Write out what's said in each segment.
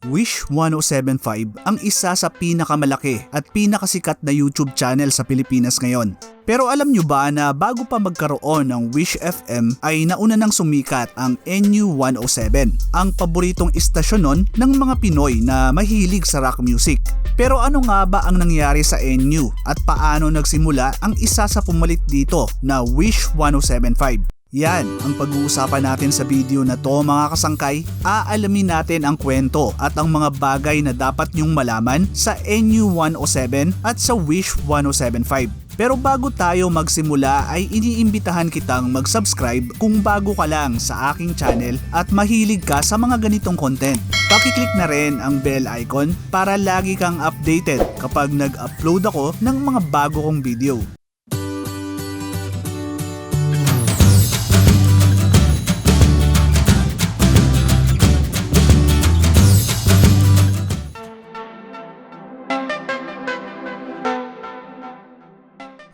Wish 1075 ang isa sa pinakamalaki at pinakasikat na YouTube channel sa Pilipinas ngayon. Pero alam nyo ba na bago pa magkaroon ng Wish FM ay nauna nang sumikat ang NU 107, ang paboritong istasyon nun ng mga Pinoy na mahilig sa rock music. Pero ano nga ba ang nangyari sa NU at paano nagsimula ang isa sa pumalit dito na Wish 1075? Yan ang pag-uusapan natin sa video na to mga kasangkay. Aalamin natin ang kwento at ang mga bagay na dapat nyong malaman sa NU 107 at sa Wish 1075. Pero bago tayo magsimula ay iniimbitahan kitang mag-subscribe kung bago ka lang sa aking channel at mahilig ka sa mga ganitong content. Pakiclick na rin ang bell icon para lagi kang updated kapag nag-upload ako ng mga bago kong video.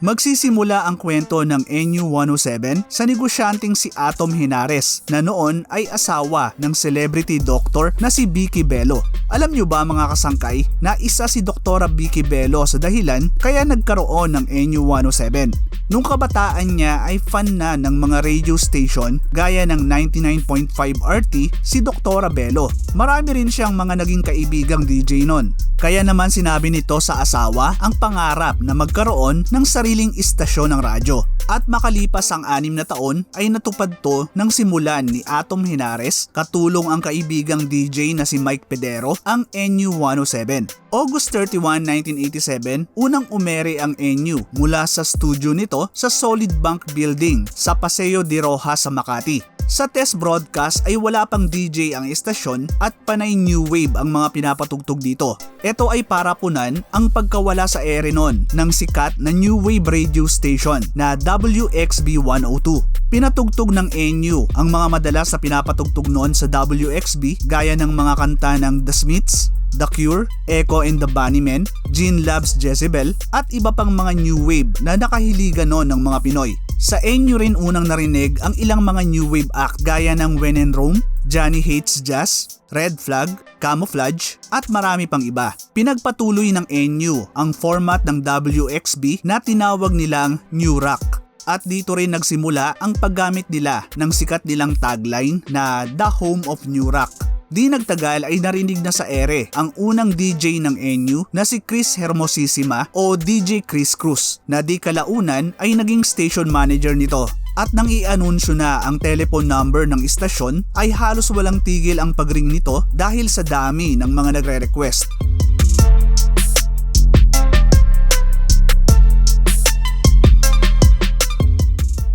Magsisimula ang kwento ng NU 107 sa negosyanteng si Atom Henares na noon ay asawa ng celebrity doctor na si Vicky Bello. Alam nyo ba mga kasangkay na isa si Doktora Vicky Bello sa dahilan kaya nagkaroon ng NU 107? Nung kabataan niya ay fan na ng mga radio station gaya ng 99.5 RT si Doktora Bello. Marami rin siyang mga naging kaibigang DJ nun. Kaya naman sinabi nito sa asawa ang pangarap na magkaroon ng sariling istasyon ng radyo. At makalipas ang 6 na taon ay natupad to ng simulan ni Atom Henares katulong ang kaibigang DJ na si Mike Pedero ang NU 107. August 31, 1987, unang umere ang NU mula sa studio nito sa Solid Bank Building sa Paseo de Rojas sa Makati. Sa test broadcast ay wala pang DJ ang istasyon at panay new wave ang mga pinapatugtog dito. Ito ay para punan ang pagkawala sa ere nun ng sikat na new wave radio station na WXB 102. Pinatugtog ng NU ang mga madalas na pinapatugtog noon sa WXB gaya ng mga kanta ng The Smiths, The Cure, Echo and the Bunnymen, Gene Loves Jezebel at iba pang mga new wave na nakahiligan noon ng mga Pinoy. Sa NU rin unang narinig ang ilang mga new wave act gaya ng When in Rome, Johnny Hates Jazz, Red Flag, Camouflage at marami pang iba. Pinagpatuloy ng NU ang format ng WXB na tinawag nilang New Rock. At dito rin nagsimula ang paggamit nila ng sikat nilang tagline na The Home of New Rock. Di nagtagal ay narinig na sa ere ang unang DJ ng NU na si Chris Hermosissima o DJ Chris Cruz na di kalaunan ay naging station manager nito. At nang i-anunsyo na ang telephone number ng istasyon ay halos walang tigil ang pagring nito dahil sa dami ng mga nagre-request.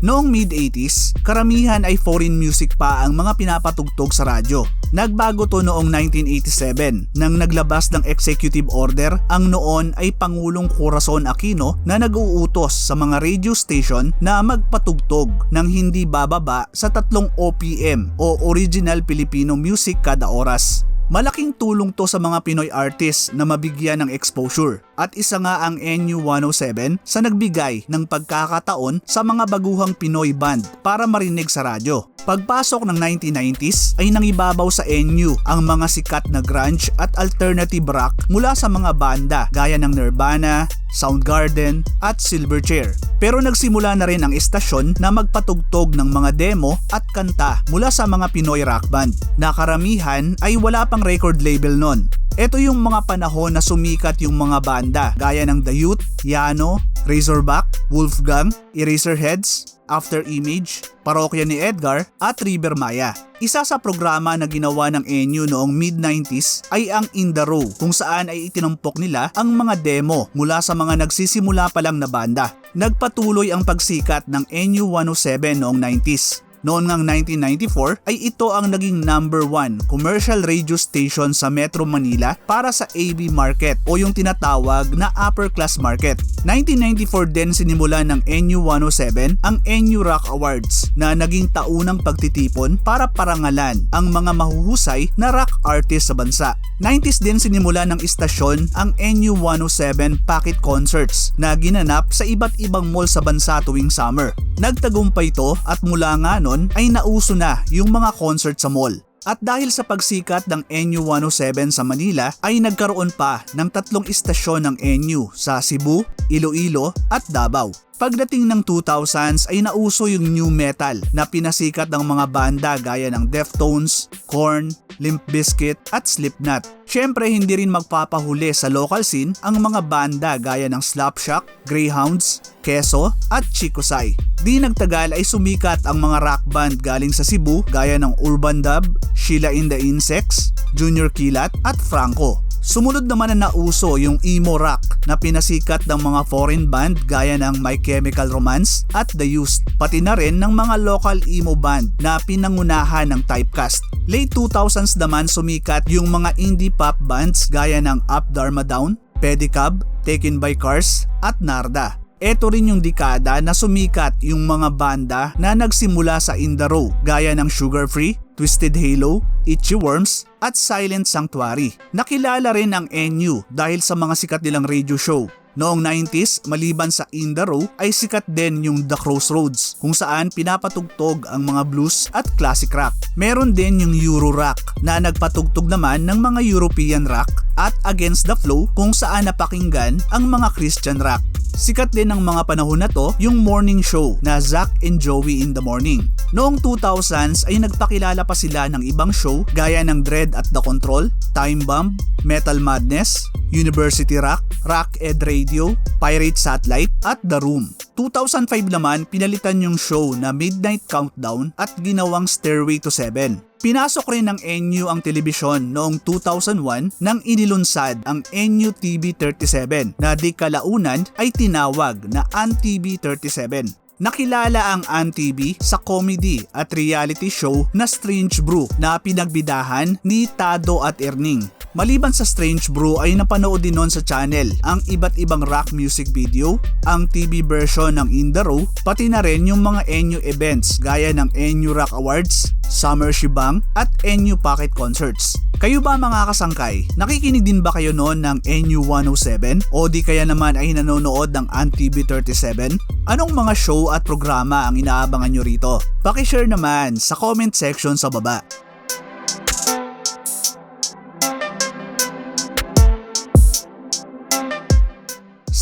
Noong mid-80s, karamihan ay foreign music pa ang mga pinapatugtog sa radyo. Nagbago to noong 1987 nang naglabas ng executive order ang noon ay Pangulong Corazon Aquino na nag-uutos sa mga radio station na magpatugtog ng hindi bababa sa 3 OPM o Original Filipino Music kada oras. Malaking tulong to sa mga Pinoy artists na mabigyan ng exposure at isa nga ang NU 107 sa nagbigay ng pagkakataon sa mga baguhang Pinoy band para marinig sa radyo. Pagpasok ng 1990s ay nangibabaw sa NU ang mga sikat na grunge at alternative rock mula sa mga banda gaya ng Nirvana, Soundgarden at Silverchair. Pero nagsimula na rin ang istasyon na magpatugtog ng mga demo at kanta mula sa mga Pinoy rock band na karamihan ay wala pang record label nun. Ito yung mga panahon na sumikat yung mga banda gaya ng The Youth, Yano, Razorback, Wolfgang, Eraserheads, After Image, Parokya ni Edgar at River Maya. Isa sa programa na ginawa ng NU noong mid-90s ay ang In The Row kung saan ay itinampok nila ang mga demo mula sa mga nagsisimula pa lang na banda. Nagpatuloy ang pagsikat ng NU 107 noong 90s. Noon ngang 1994 ay ito ang naging number 1 commercial radio station sa Metro Manila para sa AB market o yung tinatawag na upper class market. 1994 din sinimula ng NU 107 ang NU Rock Awards na naging taunang pagtitipon para parangalan ang mga mahuhusay na rock artist sa bansa. 90s din sinimula ng istasyon ang NU 107 Pocket Concerts na ginanap sa iba't ibang mall sa bansa tuwing summer. Nagtagumpay ito at mula nga nun ay nauso na yung mga concert sa mall. At dahil sa pagsikat ng NU107 sa Manila ay nagkaroon pa ng 3 istasyon ng NU sa Cebu, Iloilo at Davao. Pagdating ng 2000s ay nauso yung new metal na pinasikat ng mga banda gaya ng Deftones, Korn, Limp Bizkit at Slipknot. Syempre hindi rin magpapahuli sa local scene ang mga banda gaya ng Slapshot, Greyhounds, Queso at Chicosay. Di nagtagal ay sumikat ang mga rock band galing sa Cebu gaya ng Urban Dub, Sheila in the Insects, Junior Kilat at Franco. Sumunod naman na nauso yung emo rock na pinasikat ng mga foreign band gaya ng My Chemical Romance at The Used, pati na rin ng mga local emo band na pinangunahan ng Typecast. Late 2000s naman sumikat yung mga indie pop bands gaya ng Up Dharma Down, Pedicab, Taken by Cars at Narda. Ito rin yung dekada na sumikat yung mga banda na nagsimula sa In The Row gaya ng Sugar Free, Twisted Halo, Itchy Worms at Silent Sanctuary. Nakilala rin ang NU dahil sa mga sikat nilang radio show. Noong 90s, maliban sa In The Row ay sikat din yung The Crossroads kung saan pinapatugtog ang mga blues at classic rock. Meron din yung Euro Rock na nagpatugtog naman ng mga European rock at Against the Flow kung saan napakinggan ang mga Christian rock. Sikat din ng mga panahon na to yung morning show na Zack and Joey in the Morning. Noong 2000s ay nagpakilala pa sila ng ibang show gaya ng Dread at the Control, Time Bomb, Metal Madness, University Rock, Rock Ed Radio, Pirate Satellite at The Room. 2005 naman pinalitan yung show na Midnight Countdown at ginawang Stairway to 7. Pinasok rin ng NU ang telebisyon noong 2001 nang inilunsad ang NU TV 37 na di kalaunan ay tinawag na ANTV 37. Nakilala ang ANTV sa comedy at reality show na Strange Brew na pinagbidahan ni Tado at Erning. Maliban sa Strange Brew ay napanood din noon sa channel ang iba't ibang rock music video, ang TV version ng In The Row, pati na rin yung mga NU events gaya ng NU Rock Awards, Summer Shibang at NU Pocket Concerts. Kayo ba mga kasangkay, nakikinig din ba kayo noon ng NU 107 o di kaya naman ay nanonood ng ANTV 37? Anong mga show at programa ang inaabangan nyo rito? Paki-share naman sa comment section sa baba.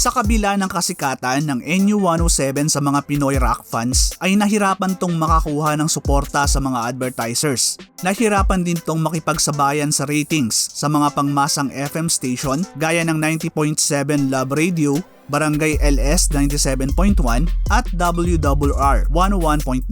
Sa kabila ng kasikatan ng NU107 sa mga Pinoy rock fans ay nahirapan tong makakuha ng suporta sa mga advertisers. Nahirapan din tong makipagsabayan sa ratings sa mga pangmasang FM station gaya ng 90.7 Love Radio, Barangay LS 97.1 at WRR 101.9.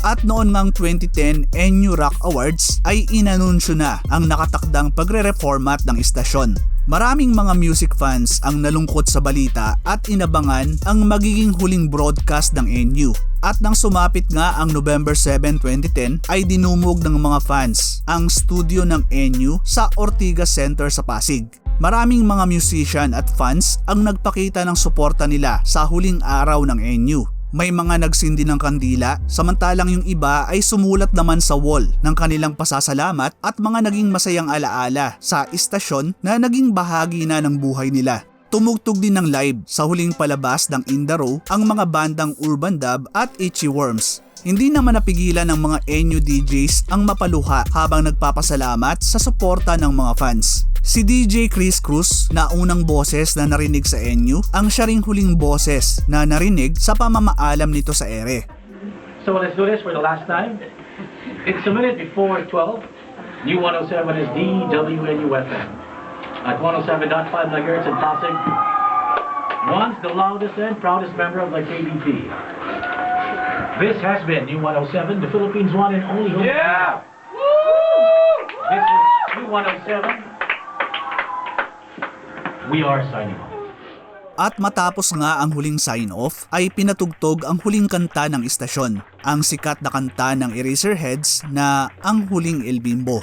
At noon ngang 2010 NU Rock Awards ay inanunsyo na ang nakatakdang pagre-reformat ng istasyon. Maraming mga music fans ang nalungkot sa balita at inabangan ang magiging huling broadcast ng NU. At nang sumapit nga ang November 7, 2010 ay dinumog ng mga fans ang studio ng NU sa Ortigas Center sa Pasig. Maraming mga musician at fans ang nagpakita ng suporta nila sa huling araw ng NU. May mga nagsindi ng kandila, samantalang yung iba ay sumulat naman sa wall ng kanilang pasasalamat at mga naging masayang alaala sa istasyon na naging bahagi na ng buhay nila. Tumugtog din ng live sa huling palabas ng In The Row ang mga bandang Urban Dub at Itchy Worms. Hindi naman napigilan ng mga NU DJs ang mapaluha habang nagpapasalamat sa suporta ng mga fans. Si DJ Chris Cruz na unang boses na narinig sa NU ang siya ring huling boses na narinig sa pamamaalam nito sa ere. So let's do this for the last time. It's a minute before 12. New 107 is DWNU FM. At 107.5 MHz in Pasig. Once the loudest and proudest member of the KBP. This has been New 107, the Philippines' one and only home. Yeah! This is New 107. We are signing off. At matapos nga ang huling sign-off ay pinatugtog ang huling kanta ng istasyon, ang sikat na kanta ng Eraserheads na Ang Huling El Bimbo.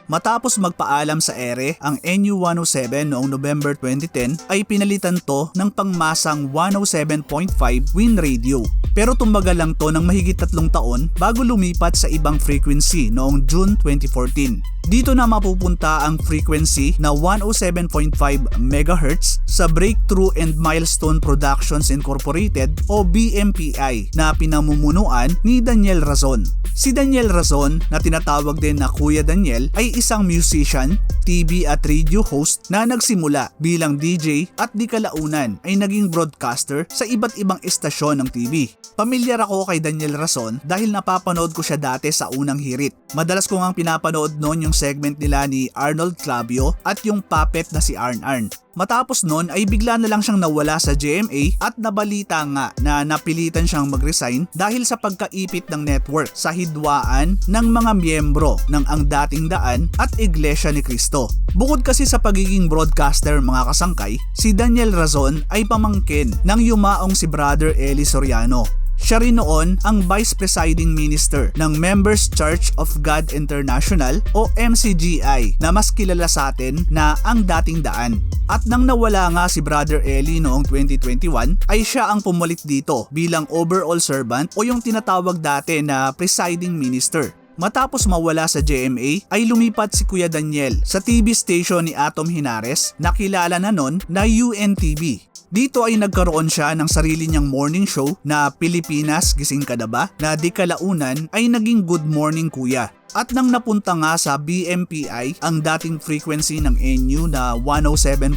Matapos magpaalam sa ere, ang NU107 noong November 2010 ay pinalitan to ng pangmasang 107.5 Win Radio. Pero tumbagal lang to ng mahigit 3 taon bago lumipat sa ibang frequency noong June 2014. Dito na mapupunta ang frequency na 107.5 MHz sa Breakthrough and Milestone Productions Incorporated o BMPI na pinamumunuan ni Daniel Razon. Si Daniel Razon, na tinatawag din na Kuya Daniel, ay isang musician, TV at radio host na nagsimula bilang DJ at di kalaunan ay naging broadcaster sa iba't ibang istasyon ng TV. Pamilyar ako kay Daniel Razon dahil napapanood ko siya dati sa unang hirit. Madalas ko ngang pinapanood noon yung segment nila ni Arnold Clavio at yung puppet na si Arn Arn. Matapos noon ay bigla na lang siyang nawala sa GMA at nabalita nga na napilitan siyang mag-resign dahil sa pagkaipit ng network sa hidwaan ng mga miyembro ng Ang Dating Daan at Iglesia ni Cristo. Bukod kasi sa pagiging broadcaster mga kasangkay, si Daniel Razon ay pamangkin ng yumaong si Brother Eli Soriano. Siya rin noon ang Vice Presiding Minister ng Members Church of God International o MCGI na mas kilala sa atin na Ang Dating Daan. At nang nawala nga si Brother Eli noong 2021 ay siya ang pumalit dito bilang overall servant o yung tinatawag dati na Presiding Minister. Matapos mawala sa GMA ay lumipat si Kuya Daniel sa TV station ni Atom Hinares na kilala na nun na UNTV. Dito ay nagkaroon siya ng sarili niyang morning show na Pilipinas Gising Ka Na Ba na di kalaunan ay naging Good Morning Kuya. At nang napunta nga sa BMPI ang dating frequency ng NU na 107.5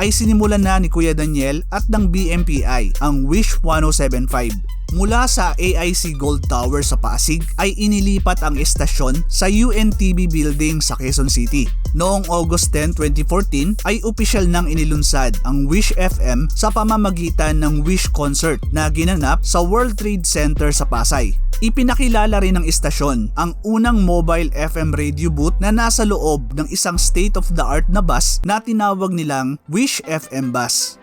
ay sinimulan na ni Kuya Daniel at ng BMPI ang Wish 107.5. Mula sa AIC Gold Tower sa Pasig ay inilipat ang estasyon sa UNTV building sa Quezon City. Noong August 10, 2014 ay opisyal nang inilunsad ang Wish FM sa pamamagitan ng Wish Concert na ginanap sa World Trade Center sa Pasay. Ipinakilala rin ng istasyon ang unang mobile FM radio booth na nasa loob ng isang state-of-the-art na bus na tinawag nilang Wish FM Bus.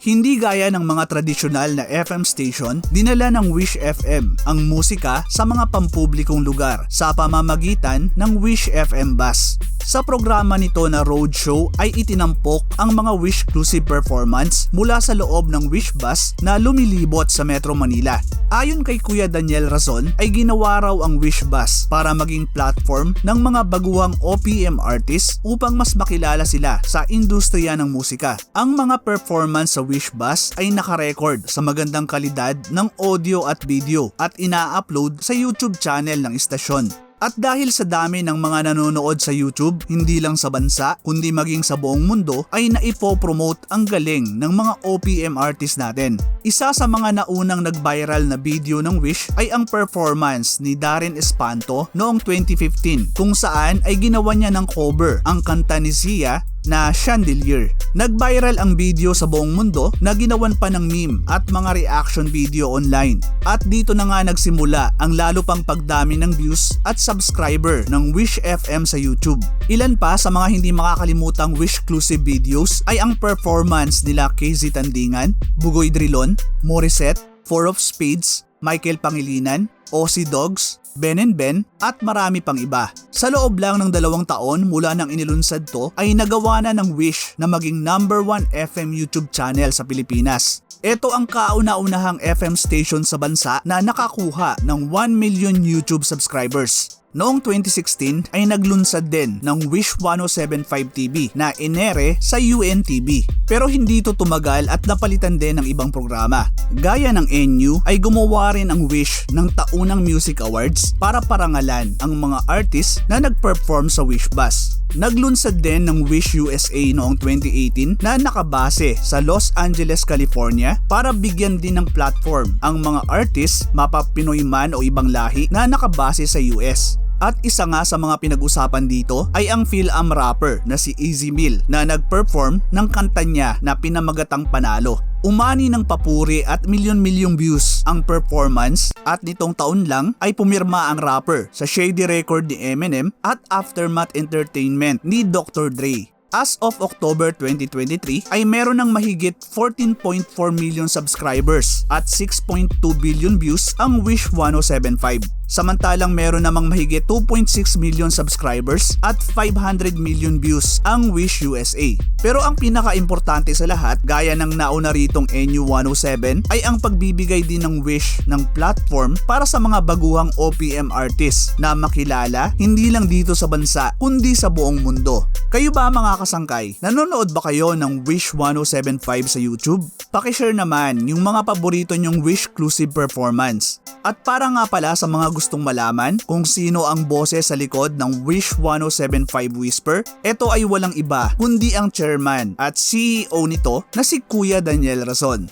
Hindi gaya ng mga tradisyonal na FM station, dinala ng Wish FM ang musika sa mga pampublikong lugar sa pamamagitan ng Wish FM Bus. Sa programa nito na roadshow ay itinampok ang mga Wish-exclusive performance mula sa loob ng Wish Bus na lumilibot sa Metro Manila. Ayon kay Kuya Daniel Razon ay ginawa raw ang Wish Bus para maging platform ng mga baguhang OPM artists upang mas makilala sila sa industriya ng musika. Ang mga performance sa Wish Bus ay nakarecord sa magandang kalidad ng audio at video at ina-upload sa YouTube channel ng istasyon. At dahil sa dami ng mga nanonood sa YouTube, hindi lang sa bansa kundi maging sa buong mundo ay naipopromote ang galing ng mga OPM artists natin. Isa sa mga naunang nag-viral na video ng Wish ay ang performance ni Darren Espanto noong 2015 kung saan ay ginawa niya ng cover ang kanta ni Sia na Chandelier. Nag-viral ang video sa buong mundo na ginawan pa ng meme at mga reaction video online. At dito na nga nagsimula ang lalo pang pagdami ng views at subscriber ng Wish FM sa YouTube. Ilan pa sa mga hindi makakalimutang Wish-exclusive videos ay ang performance nila KZ Tandingan, Bugoy Drilon, Morissette, Four of Spades, Michael Pangilinan, Aussie Dogs, Ben and Ben at marami pang iba. Sa loob lang ng 2 taon mula nang inilunsad to ay nagawa na ng Wish na maging #1 FM YouTube channel sa Pilipinas. Ito ang kauna-unahang FM station sa bansa na nakakuha ng 1 million YouTube subscribers. Noong 2016 ay naglunsad din ng Wish 107.5 TV na inere sa UNTV. Pero hindi ito tumagal at napalitan din ng ibang programa. Gaya ng NU ay gumawa rin ang Wish ng Taunang Music Awards para parangalan ang mga artists na nag-perform sa Wish Bus. Naglunsad din ng Wish USA noong 2018 na nakabase sa Los Angeles, California para bigyan din ng platform ang mga artists, mapa Pinoy man o ibang lahi na nakabase sa US. At isa nga sa mga pinag-usapan dito ay ang Fil-Am rapper na si Easy Mill na nag-perform ng kanta niya na Pinamagatang Panalo. Umani ng papuri at milyon-milyong views ang performance at nitong taon lang ay pumirma ang rapper sa Shady Record ni Eminem at Aftermath Entertainment ni Dr. Dre. As of October 2023 ay meron ng mahigit 14.4 million subscribers at 6.2 billion views ang Wish 107.5. Samantalang meron namang mahigit 2.6 million subscribers at 500 million views ang Wish USA. Pero ang pinaka-importante sa lahat, gaya ng nauna ritong NU107, ay ang pagbibigay din ng Wish ng platform para sa mga baguhang OPM artists na makilala hindi lang dito sa bansa kundi sa buong mundo. Kayo ba mga kasangkay? Nanonood ba kayo ng Wish 1075 sa YouTube? Pakishare naman yung mga paborito nyong Wish-exclusive performance. At para nga pala sa mga gustong malaman kung sino ang boses sa likod ng Wish 1075 Whisper, ito ay walang iba kundi ang chairman at CEO nito na si Kuya Daniel Razon.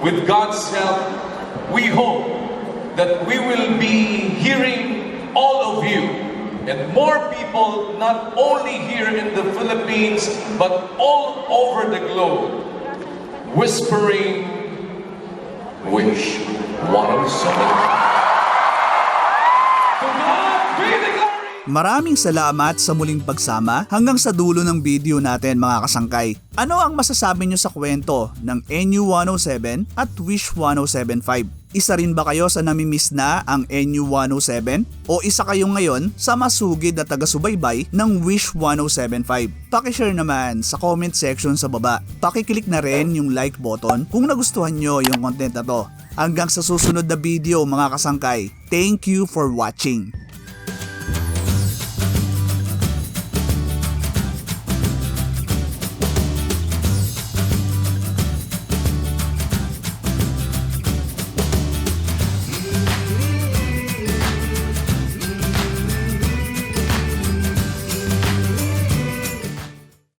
With God's help, we hope that we will be hearing all of you and more people not only here in the Philippines but all over the globe whispering Wish 107. To God be the glory! Maraming salamat sa muling pagsama hanggang sa dulo ng video natin mga kasangkay. Ano ang masasabi nyo sa kwento ng NU107 at Wish 1075? Isa rin ba kayo sa namimiss na ang NU107? O isa kayo ngayon sa masugid na taga-subaybay ng Wish 1075? Pakishare naman sa comment section sa baba. Pakiclick na rin yung like button kung nagustuhan nyo yung content na to. Hanggang sa susunod na video mga kasangkay. Thank you for watching.